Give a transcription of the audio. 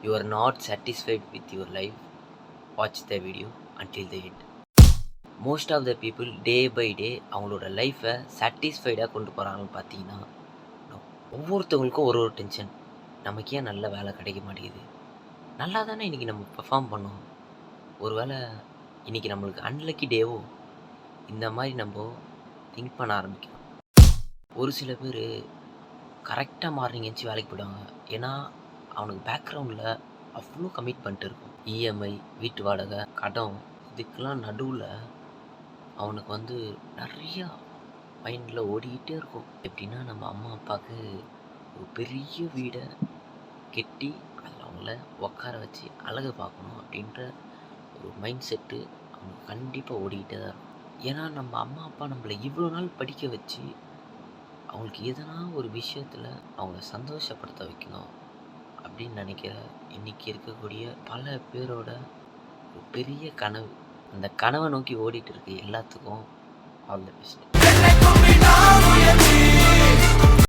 you are not satisfied with your life, watch the video until the end. Most of the people day by day அவங்களோட லைஃப்பை சாட்டிஸ்ஃபைடாக கொண்டு போகிறாங்கன்னு பார்த்தீங்கன்னா, ஒவ்வொருத்தவங்களுக்கும் ஒரு டென்ஷன். நமக்கு ஏன் நல்ல வேலை கிடைக்க மாட்டேங்குது? நல்லா தானே இன்றைக்கி நம்ம பெர்ஃபார்ம் பண்ணோம். ஒரு வேளை இன்றைக்கி நம்மளுக்கு அன்லக்கி டேவோ, இந்த மாதிரி நம்ம திங்க் பண்ண ஆரம்பிக்கிறோம். ஒரு சில பேர் கரெக்டாக மார்னிங் எழுந்துச்சி வேலைக்கு போயிடுவாங்க. ஏன்னா அவனுக்கு பேக்ரவுண்டில் அவ்வளோ கமிட்மெண்ட் இருக்கும். இஎம்ஐ, வீட்டு வாடகை, கடன், இதுக்கெல்லாம் நடுவில் அவனுக்கு நிறையா மைண்டில் ஓடிக்கிட்டே இருக்கும். எப்படின்னா நம்ம அம்மா அப்பாவுக்கு ஒரு பெரிய வீடை கட்டி அதில் அவங்கள உட்கார வச்சு அழகு பார்க்கணும் அப்படின்ற ஒரு மைண்ட் செட்டு அவனுக்கு கண்டிப்பாக ஓடிக்கிட்டே தான் இருக்கும். ஏன்னா நம்ம அம்மா அப்பா நம்மளை இவ்வளோ நாள் படிக்க வச்சு அவங்களுக்கு எதனா ஒரு விஷயத்தில் அவங்கள சந்தோஷப்படுத்த வைக்கணும் அப்படின்னு நினைக்கிற இன்றைக்கி இருக்கக்கூடிய பல பேரோட ஒரு பெரிய கனவு. அந்த கனவை நோக்கி ஓடிட்டு இருக்கு எல்லாத்துக்கும் ஆல் தி பெஸ்ட்.